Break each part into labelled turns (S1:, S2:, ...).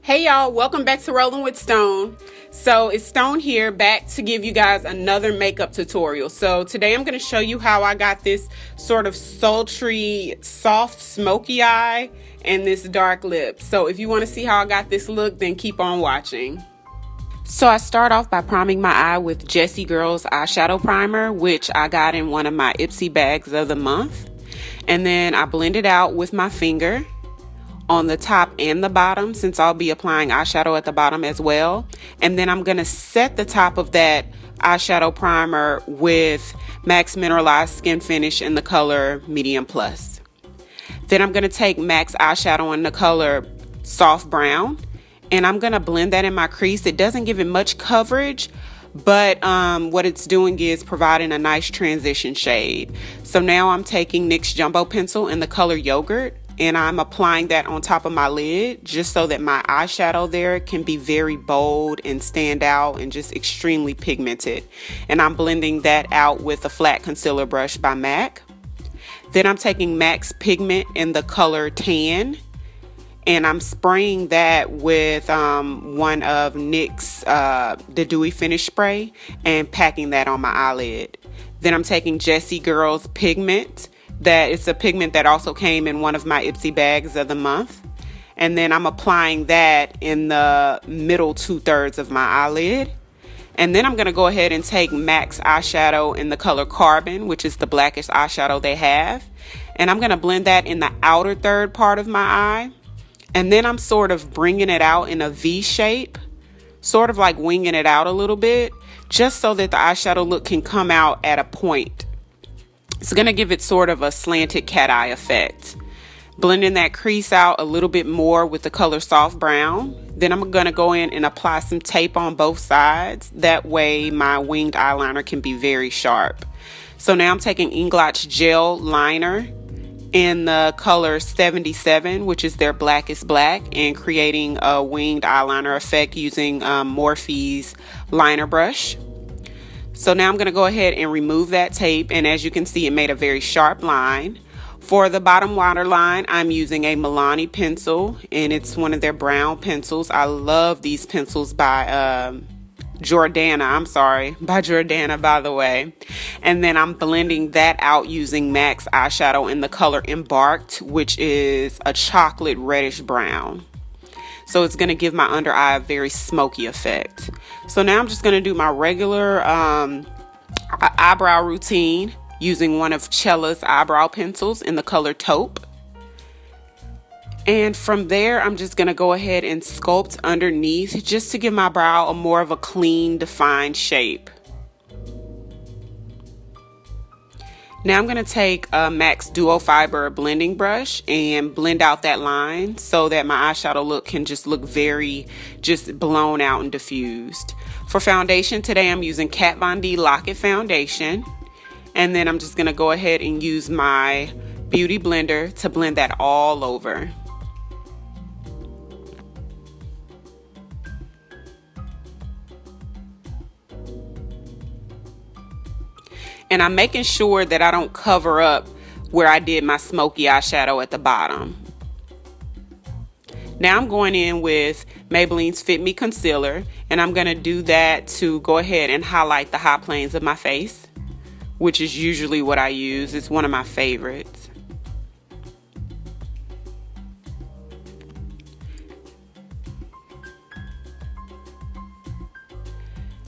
S1: Hey y'all, welcome back to Rolling with Stone. So it's Stone here, back to give you guys another makeup tutorial. So today I'm going to show you how I got this sort of sultry, soft, smoky eye and this dark lip. So if you want to see how I got this look, then keep on watching. So I start off by priming my eye with Jessie Girl's eyeshadow primer, which I got in one of my Ipsy bags of the month. And then I blend it out with my finger on the top and the bottom, since I'll be applying eyeshadow at the bottom as well. And then I'm going to set the top of that eyeshadow primer with MAC's Mineralize Skin Finish in the color Medium Plus. Then I'm going to take MAC's eyeshadow in the color Soft Brown, and I'm going to blend that in my crease. It doesn't give it much coverage, but what it's doing is providing a nice transition shade. So now I'm taking NYX Jumbo Pencil in the color Yogurt, and I'm applying that on top of my lid just so that my eyeshadow there can be very bold and stand out and just extremely pigmented. And I'm blending that out with a flat concealer brush by MAC. Then I'm taking MAC's pigment in the color Tan, and I'm spraying that with one of NYX the Dewy Finish Spray and packing that on my eyelid. Then I'm taking Jessie Girl's pigment. That it's a pigment that also came in one of my Ipsy bags of the month. And then I'm applying that in the middle 2/3 of my eyelid. And then I'm going to go ahead and take MAC's eyeshadow in the color Carbon, which is the blackest eyeshadow they have. And I'm going to blend that in the outer third part of my eye. And then I'm sort of bringing it out in a V shape, sort of like winging it out a little bit, just so that the eyeshadow look can come out at a point. It's going to give it sort of a slanted cat eye effect. Blending that crease out a little bit more with the color Soft Brown. Then I'm going to go in and apply some tape on both sides. That way my winged eyeliner can be very sharp. So now I'm taking Inglot's gel liner in the color 77, which is their blackest black, and creating a winged eyeliner effect using Morphe's liner brush. So now I'm going to go ahead and remove that tape, and as you can see, it made a very sharp line. For the bottom waterline, I'm using a Milani pencil, and it's one of their brown pencils. I love these pencils by Jordana, by the way. And then I'm blending that out using MAC's eyeshadow in the color Embark, which is a chocolate reddish brown. So it's going to give my under eye a very smoky effect. So now I'm just going to do my regular eyebrow routine using one of Chella's eyebrow pencils in the color Taupe. And from there, I'm just going to go ahead and sculpt underneath just to give my brow a more of a clean, defined shape. Now I'm going to take MAC's Duo Fiber blending brush and blend out that line so that my eyeshadow look can just look very just blown out and diffused. For foundation today, I'm using Kat Von D Lock-It Foundation. And then I'm just going to go ahead and use my Beauty Blender to blend that all over. And I'm making sure that I don't cover up where I did my smoky eyeshadow at the bottom. Now I'm going in with Maybelline's Fit Me Concealer, and I'm going to do that to go ahead and highlight the high planes of my face, which is usually what I use. It's one of my favorites.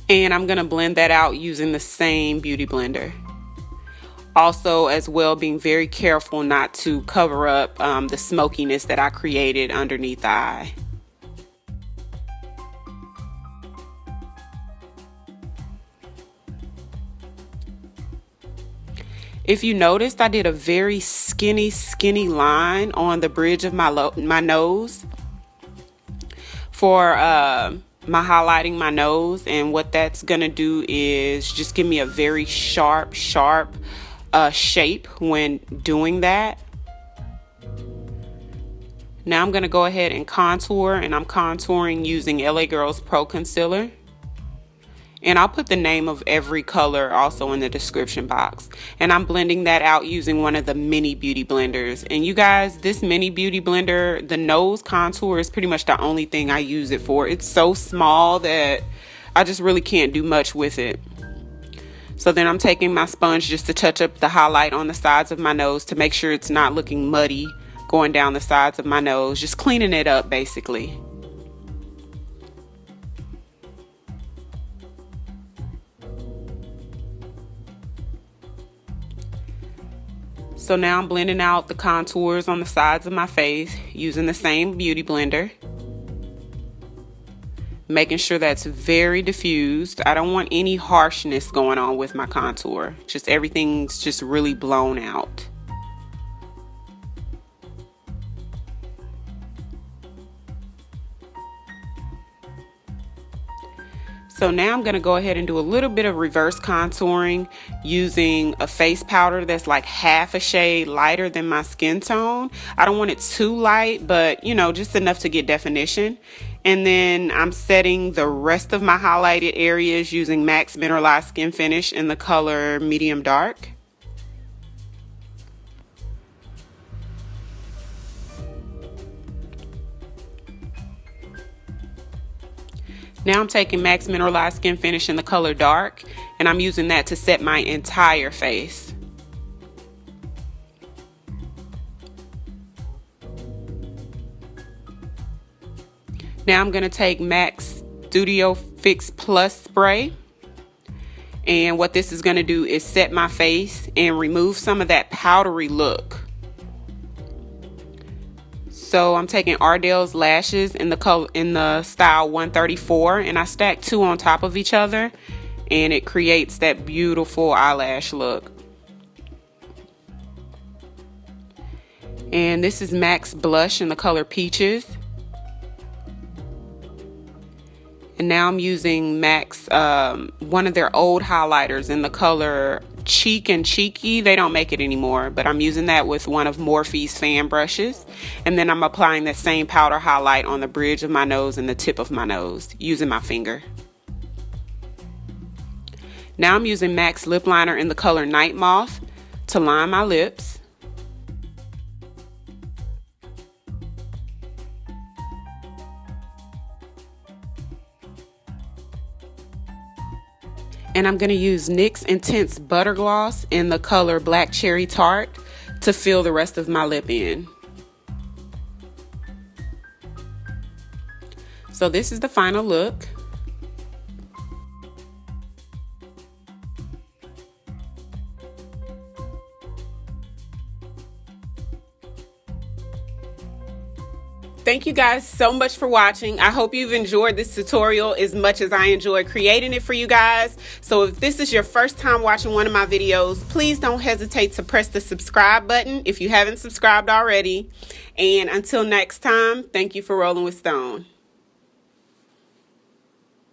S1: And I'm going to blend that out using the same beauty blender. Also, as well, being very careful not to cover up the smokiness that I created underneath the eye. If you noticed, I did a very skinny line on the bridge of my nose for my highlighting my nose, and what that's gonna do is just give me a very sharp shape when doing that. Now I'm gonna go ahead and contour, and I'm contouring using LA Girl's Pro Concealer, And I'll put the name of every color also in the description box. And I'm blending that out using one of the mini beauty blenders. And you guys, this mini beauty blender, the nose contour is pretty much the only thing I use it for. It's so small that I just really can't do much with it. So then I'm taking my sponge just to touch up the highlight on the sides of my nose to make sure it's not looking muddy going down the sides of my nose. Just cleaning it up basically. So now I'm blending out the contours on the sides of my face using the same beauty blender. Making sure that's very diffused. I don't want any harshness going on with my contour. Just everything's just really blown out. So now I'm going to go ahead and do a little bit of reverse contouring using a face powder that's like half a shade lighter than my skin tone. I don't want it too light, but you know, just enough to get definition. And then I'm setting the rest of my highlighted areas using MAC's Mineralize Skin Finish in the color Medium Dark. Now I'm taking MAC's Mineralize Skin Finish in the color Dark, and I'm using that to set my entire face. Now I'm going to take MAC's Studio Fix Plus spray, and what this is going to do is set my face and remove some of that powdery look. So I'm taking Ardell's lashes in the style 134, and I stack two on top of each other, and it creates that beautiful eyelash look. And this is MAC's blush in the color Peaches. And now I'm using MAC's one of their old highlighters in the color Cheek and Cheeky. They don't make it anymore, but I'm using that with one of Morphe's fan brushes. And then I'm applying that same powder highlight on the bridge of my nose and the tip of my nose using my finger. Now I'm using MAC's lip liner in the color Nightmoth to line my lips. And I'm going to use NYX Intense Butter Gloss in the color Black Cherry Tart to fill the rest of my lip in. So this is the final look. Thank you guys so much for watching. I hope you've enjoyed this tutorial as much as I enjoyed creating it for you guys. So if this is your first time watching one of my videos, please don't hesitate to press the subscribe button if you haven't subscribed already. And until next time, thank you for rolling with Stone.